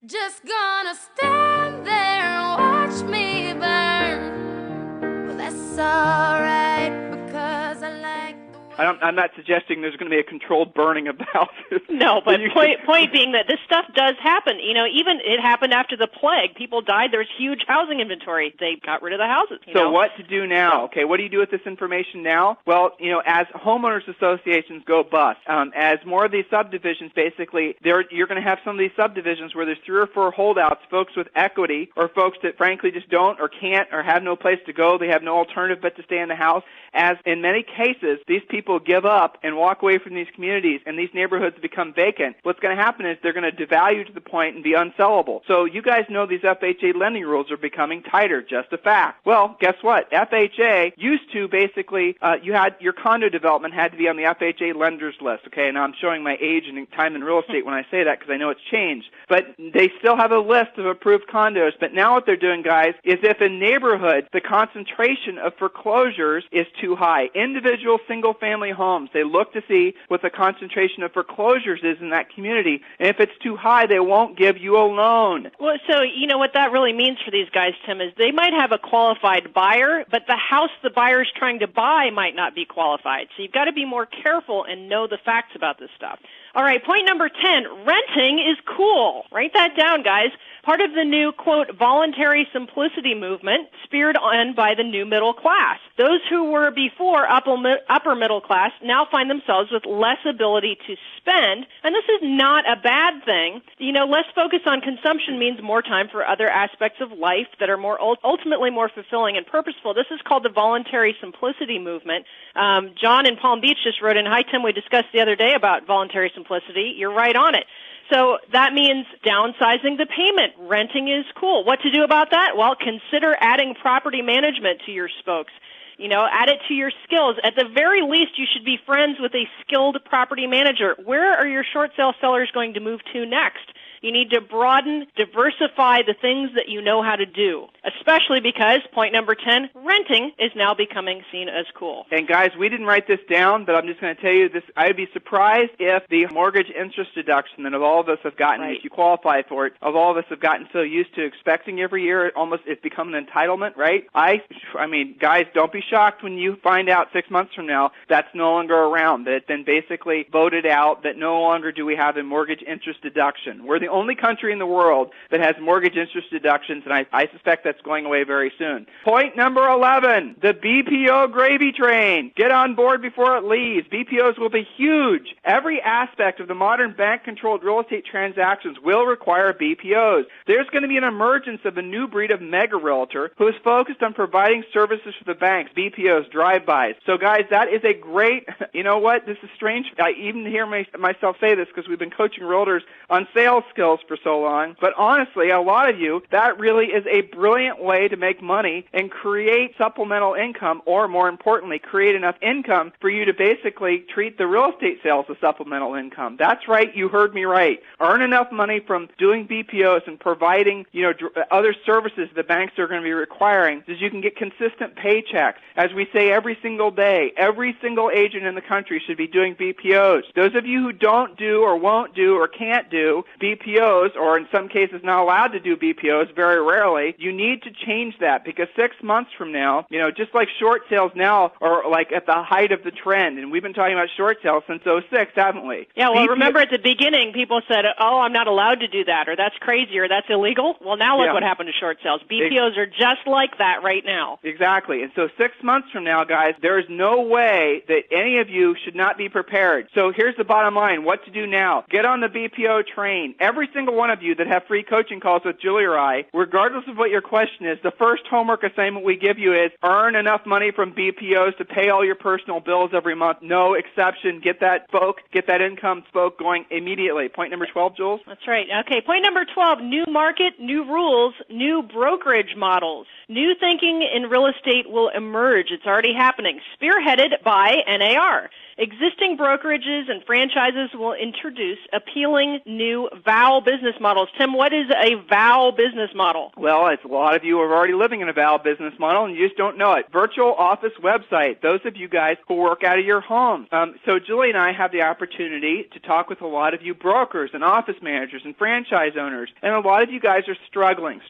Just gonna stand there and watch me burn. Well, that's alright because I like the way... I'm not suggesting there's going to be a controlled burning of the houses. No, but point being that this stuff does happen. You know, even it happened after the plague. People died. There was huge housing inventory. They got rid of the houses. So what to do now? Okay, what do you do with this information now? Well, you know, as homeowners associations go bust, as more of these subdivisions, basically, you're going to have some of these subdivisions where there's 3 or 4 holdouts, folks with equity, or folks that frankly just don't or can't or have no place to go. They have no alternative but to stay in the house. As in many cases, these people give up and walk away from these communities, and these neighborhoods become vacant. What's going to happen is they're going to devalue to the point and be unsellable. So you guys know these FHA lending rules are becoming tighter, just a fact. Well, guess what? FHA used to basically, you had your condo development had to be on the FHA lenders list, okay? Now I'm showing my age and time in real estate when I say that because I know it's changed. But they still have a list of approved condos. But now what they're doing, guys, is if in neighborhoods the concentration of foreclosures is too high, individual single-family homes, they look to see what the concentration of foreclosures is in that community. And if it's too high, they won't give you a loan. Well, so you know what that really means for these guys, Tim, is they might have a qualified buyer, but the house the buyer's trying to buy might not be qualified. So you've got to be more careful and know the facts about this stuff. All right, point number 10, renting is cool. Write that down, guys. Part of the new, quote, voluntary simplicity movement speared on by the new middle class. Those who were before upper middle class now find themselves with less ability to spend, and this is not a bad thing. You know, less focus on consumption means more time for other aspects of life that are more ultimately more fulfilling and purposeful. This is called the voluntary simplicity movement. John in Palm Beach just wrote in, "Hi, Tim, we discussed the other day about voluntary simplicity. You're right on it." So that means downsizing the payment. Renting is cool. What to do about that? Well, consider adding property management to your spokes. You know, add it to your skills. At the very least, you should be friends with a skilled property manager. Where are your short sale sellers going to move to next? You need to broaden, diversify the things that you know how to do, especially because, point number 10, renting is now becoming seen as cool. And guys, we didn't write this down, but I'm just going to tell you this. I would be surprised if the mortgage interest deduction that all of us have gotten, if you qualify for it, of all of us have gotten so used to expecting every year, it's become an entitlement, right? I mean, guys, don't be shocked when you find out 6 months from now that's no longer around, that it's been basically voted out, that no longer do we have a mortgage interest deduction. We're the only country in the world that has mortgage interest deductions, and I suspect that's going away very soon. Point number 11, the BPO gravy train. Get on board before it leaves. BPOs will be huge. Every aspect of the modern bank-controlled real estate transactions will require BPOs. There's going to be an emergence of a new breed of mega realtor who is focused on providing services for the banks, BPOs, drive-bys. So, guys, that is a great, you know what, this is strange. I even hear myself say this because we've been coaching realtors on sales skills for so long, but honestly, a lot of you, that really is a brilliant way to make money and create supplemental income, or more importantly, create enough income for you to basically treat the real estate sales as supplemental income. That's right, you heard me right. Earn enough money from doing BPOs and providing, you know, other services the banks are going to be requiring, so you can get consistent paychecks. As we say every single day, every single agent in the country should be doing BPOs. Those of you who don't do or won't do or can't do BPOs, or in some cases not allowed to do BPOs, very rarely, you need to change that, because 6 months from now, you know, just like short sales now are like at the height of the trend, and we've been talking about short sales since 2006, haven't we? Yeah, well, remember at the beginning, people said, oh, I'm not allowed to do that, or that's crazy, or that's illegal. Well, now look what happened to short sales. BPOs are just like that right now. Exactly. And so 6 months from now, guys, there is no way that any of you should not be prepared. So here's the bottom line. What to do now? Get on the BPO train. Every single one of you that have free coaching calls with Julie or I, regardless of what your question is, the first homework assignment we give you is earn enough money from BPOs to pay all your personal bills every month. No exception. Get that income spoke going immediately. Point number 12, Jules? That's right. Okay, point number 12, new market, new rules, new brokerage models. New thinking in real estate will emerge. It's already happening, spearheaded by NAR. Existing brokerages and franchises will introduce appealing new VOW business models. Tim, what is a VOW business model? Well, a lot of you are already living in a VOW business model, and you just don't know it. Virtual office website, those of you guys who work out of your homes. So Julie and I have the opportunity to talk with a lot of you brokers and office managers and franchise owners, and a lot of you guys are struggling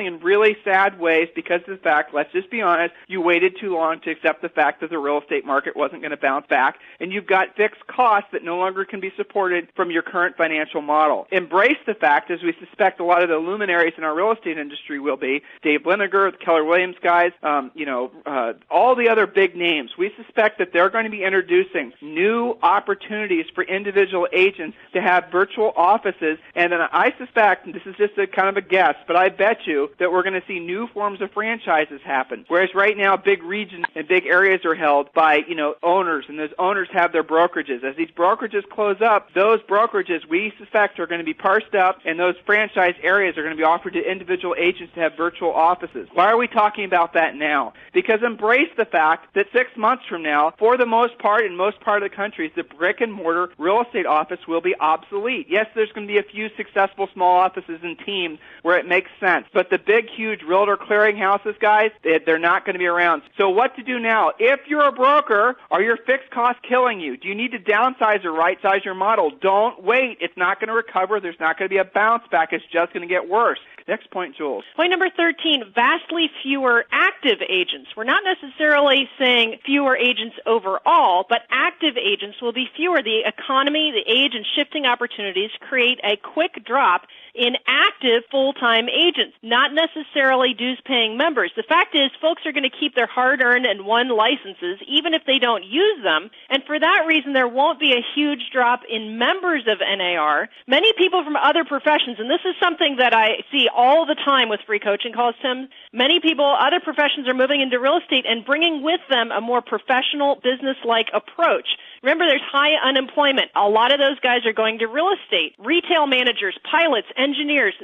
in really sad ways because of the fact, let's just be honest, you waited too long to accept the fact that the real estate market wasn't going to bounce back, and you've got fixed costs that no longer can be supported from your current financial model. Embrace the fact, as we suspect a lot of the luminaries in our real estate industry will be, Dave Liniger, the Keller Williams guys, all the other big names. We suspect that they're going to be introducing new opportunities for individual agents to have virtual offices, and then I suspect, and this is just a kind of a guess, but I bet you that we're going to see new forms of franchises happen. Whereas right now, big regions and big areas are held by, owners, and those owners have their brokerages. As these brokerages close up, those brokerages, we suspect, are going to be parsed up, and those franchise areas are going to be offered to individual agents to have virtual offices. Why are we talking about that now? Because embrace the fact that 6 months from now, for the most part, in most part of the country, the brick-and-mortar real estate office will be obsolete. Yes, there's going to be a few successful small offices and teams where it makes sense, but the big, huge realtor clearinghouses, guys, they're not going to be around. So what to do now? If you're a broker, are your fixed costs killing you? Do you need to downsize or right-size your model? Don't wait. It's not going to recover. There's not going to be a bounce back. It's just going to get worse. Next point, Jules. Point number 13, vastly fewer active agents. We're not necessarily saying fewer agents overall, but active agents will be fewer. The economy, the age, and shifting opportunities create a quick drop in active full-time agents, not necessarily dues-paying members. The fact is, folks are going to keep their hard-earned and won licenses even if they don't use them, and for that reason, there won't be a huge drop in members of NAR. Many people from other professions, and this is something that I see all the time with free coaching calls, Tim, many people, other professions are moving into real estate and bringing with them a more professional, business-like approach. Remember, there's high unemployment. A lot of those guys are going to real estate. Retail managers, pilots, engineers.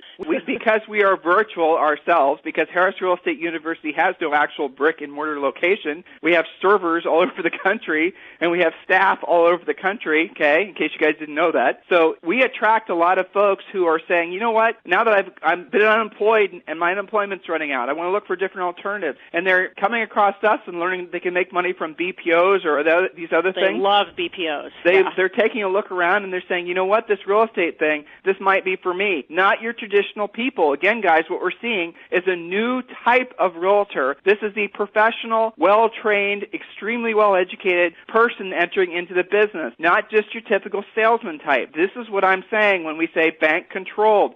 Because we are virtual ourselves, because Harris Real Estate University has no actual brick-and-mortar location, we have servers all over the country, and we have staff all over the country, okay, in case you guys didn't know that. So we attract a lot of folks who are saying, you know what, now that I've been unemployed and my unemployment's running out, I want to look for different alternatives. And they're coming across us and learning they can make money from BPOs or these other things. They love BPOs. They're taking a look around and they're saying, you know what, this real estate thing, this might be for me. Not your traditional people. Again, guys, what we're seeing is a new type of realtor. This is the professional, well-trained, extremely well-educated person entering into the business, not just your typical salesman type. This is what I'm saying when we say bank-controlled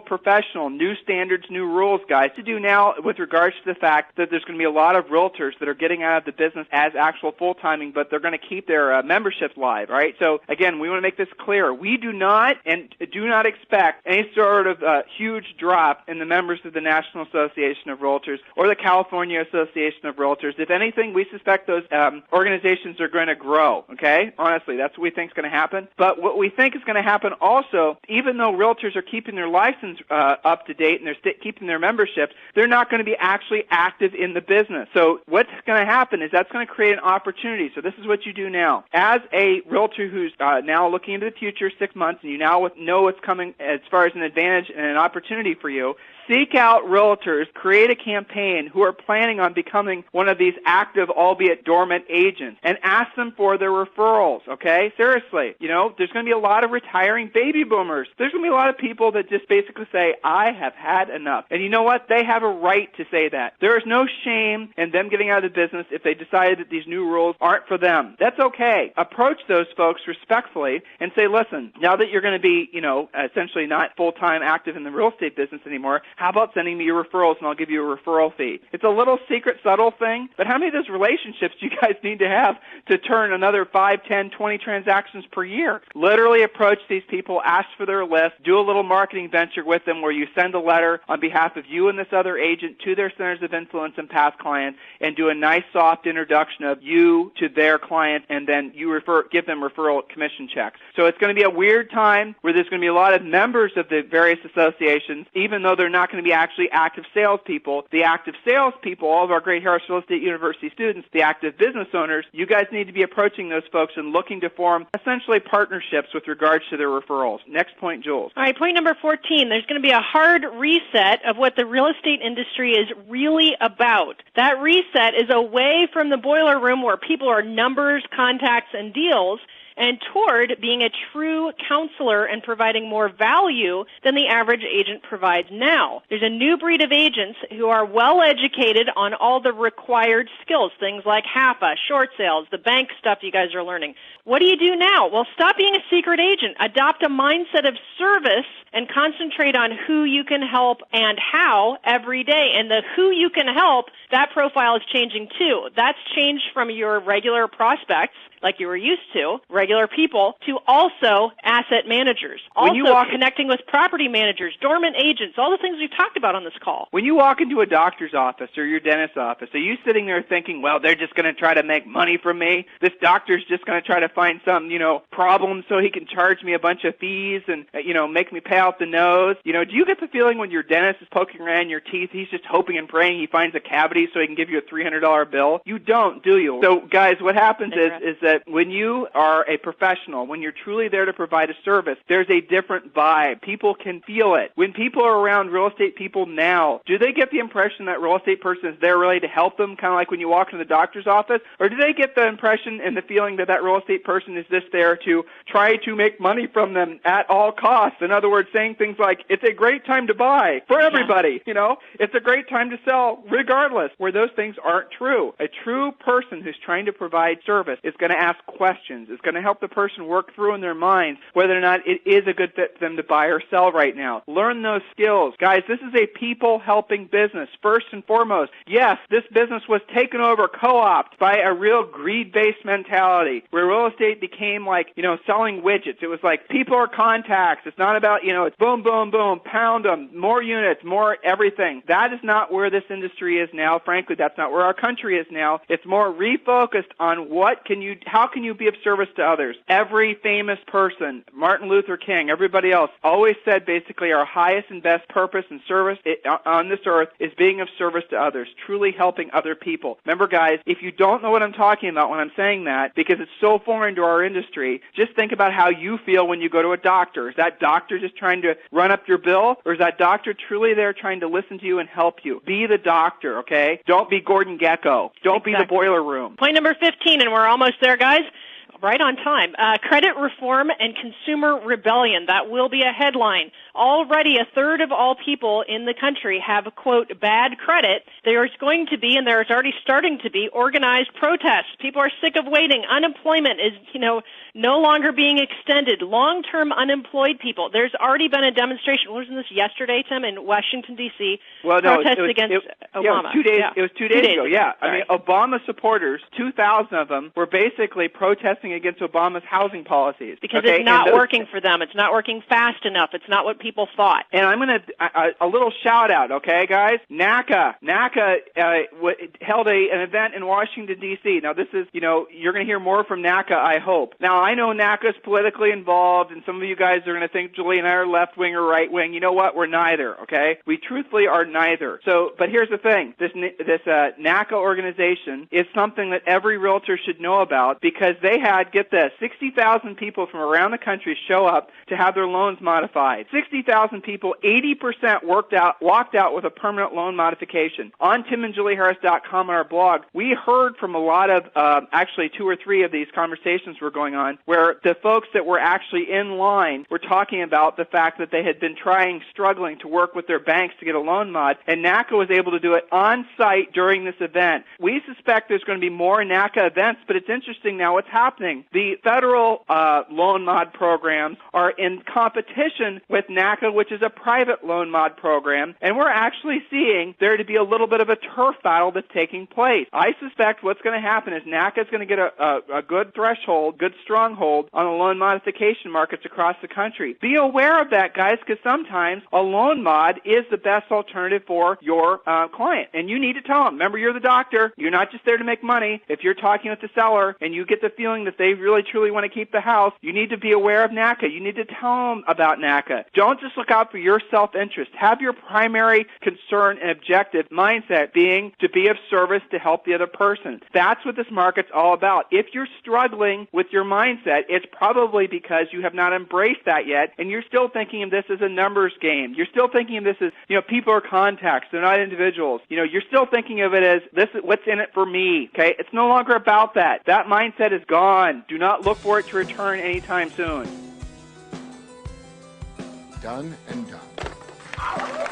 professional, new standards, new rules, guys. To do now with regards to the fact that there's going to be a lot of realtors that are getting out of the business as actual full-timing, but they're going to keep their memberships live, right? So, again, we want to make this clear. We do not expect any sort of huge drop in the members of the National Association of Realtors or the California Association of Realtors. If anything, we suspect those organizations are going to grow, okay? Honestly, that's what we think is going to happen. But what we think is going to happen also, even though realtors are keeping their license up to date and they're keeping their memberships, they're not going to be actually active in the business. So what's going to happen is that's going to create an opportunity. So this is what you do now. As a realtor who's now looking into the future 6 months and you now know what's coming as far as an advantage and an opportunity for you, seek out realtors, create a campaign who are planning on becoming one of these active, albeit dormant agents, and ask them for their referrals, okay? Seriously. There's going to be a lot of retiring baby boomers. There's going to be a lot of people that just basically say, I have had enough. And you know what? They have a right to say that. There is no shame in them getting out of the business if they decide that these new rules aren't for them. That's okay. Approach those folks respectfully and say, listen, now that you're going to be, essentially not full-time active in the real estate business anymore, how about sending me your referrals and I'll give you a referral fee? It's a little secret, subtle thing, but how many of those relationships do you guys need to have to turn another 5, 10, 20 transactions per year? Literally approach these people, ask for their list, do a little marketing venture with them where you send a letter on behalf of you and this other agent to their centers of influence and past clients and do a nice soft introduction of you to their client, and then you give them referral commission checks. So it's going to be a weird time where there's going to be a lot of members of the various associations organizations, even though they're not going to be actually active salespeople. The active salespeople, all of our great Harris Real Estate University students, the active business owners, you guys need to be approaching those folks and looking to form essentially partnerships with regards to their referrals. Next point, Jules. All right, point number 14. There's going to be a hard reset of what the real estate industry is really about. That reset is away from the boiler room where people are numbers, contacts, and deals, and toward being a true counselor and providing more value than the average agent provides now. There's a new breed of agents who are well educated on all the required skills, things like HAPA, short sales, the bank stuff you guys are learning. What do you do now? Well, stop being a secret agent. Adopt a mindset of service and concentrate on who you can help and how every day. And the who you can help, that profile is changing too. That's changed from your regular prospects, like you were used to, regular people, to also asset managers. Also connecting with property managers, dormant agents, all the things we've talked about on this call. When you walk into a doctor's office or your dentist's office, are you sitting there thinking, well, they're just going to try to make money from me? This doctor's just going to try to find some, problem so he can charge me a bunch of fees and, make me pay out the nose? Do you get the feeling when your dentist is poking around your teeth, he's just hoping and praying he finds a cavity so he can give you a $300 bill? You don't, do you? So, guys, what happens is that when you are a professional, when you're truly there to provide a service, there's a different vibe. People can feel it. When people are around real estate people now, do they get the impression that real estate person is there really to help them, kind of like when you walk into the doctor's office? Or do they get the impression and the feeling that that real estate person is just there to try to make money from them at all costs? In other words, saying things like, it's a great time to buy for everybody, it's a great time to sell regardless, where those things aren't true. A true person who's trying to provide service is going to ask questions. It's going to help the person work through in their minds whether or not it is a good fit for them to buy or sell right now. Learn those skills. Guys, this is a people-helping business, first and foremost. Yes, this business was taken over, co-opted by a real greed-based mentality, where real estate became like, selling widgets. It was like, people are contacts. It's not about, it's boom, boom, boom, pound them, more units, more everything. That is not where this industry is now. Frankly, that's not where our country is now. It's more refocused on how can you be of service to others? Every famous person, Martin Luther King, everybody else, always said basically our highest and best purpose and service on this earth is being of service to others, truly helping other people. Remember, guys, if you don't know what I'm talking about when I'm saying that, because it's so foreign to our industry, just think about how you feel when you go to a doctor. Is that doctor just trying to run up your bill, or is that doctor truly there trying to listen to you and help you? Be the doctor, okay? Don't be Gordon Gekko. Don't be the boiler room. Point number 15, and we're almost there, guys. Right on time. Credit reform and consumer rebellion. That will be a headline. Already a third of all people in the country have, quote, bad credit. There's going to be, and there's already starting to be, organized protests. People are sick of waiting. Unemployment is, no longer being extended. Long-term unemployed people. There's already been a demonstration. Wasn't this yesterday, Tim, in Washington, D.C.? Well, no, protests against Obama. It was 2 days ago, yeah. Sorry. I mean, Obama supporters, 2,000 of them, were basically protesting against Obama's housing policies. Because it's not working for them. It's not working fast enough. It's not what people thought. And I'm going to, a little shout out, okay, guys? NACA held an event in Washington, D.C. Now, this is, you're going to hear more from NACA, I hope. Now, I know NACA's politically involved, and some of you guys are going to think Julie and I are left-wing or right-wing. You know what? We're neither, okay? We truthfully are neither. So, but here's the thing. This NACA organization is something that every realtor should know about, because they had, get this, 60,000 people from around the country show up to have their loans modified. 60,000 people, 80% walked out with a permanent loan modification. On timandjulieharris.com on our blog, we heard from a lot of, actually 2 or 3 of these conversations were going on, where the folks that were actually in line were talking about the fact that they had been struggling to work with their banks to get a loan mod, and NACA was able to do it on site during this event. We suspect there's going to be more NACA events, but it's interesting now what's happening. The federal loan mod programs are in competition with NACA, which is a private loan mod program, and we're actually seeing there to be a little bit of a turf battle that's taking place. I suspect what's going to happen is NACA is going to get a good threshold, good stronghold on the loan modification markets across the country. Be aware of that, guys, because sometimes a loan mod is the best alternative for your client, and you need to tell them. Remember, you're the doctor. You're not just there to make money. If you're talking with the seller and you get the feeling if they really truly want to keep the house, you need to be aware of NACA. You need to tell them about NACA. Don't just look out for your self-interest. Have your primary concern and objective mindset being to be of service to help the other person. That's what this market's all about. If you're struggling with your mindset, it's probably because you have not embraced that yet, and you're still thinking of this as a numbers game. You're still thinking of this as, people are contacts. They're not individuals. You're still thinking of it as this is what's in it for me. Okay? It's no longer about that. That mindset is gone. Do not look for it to return anytime soon. Done and done.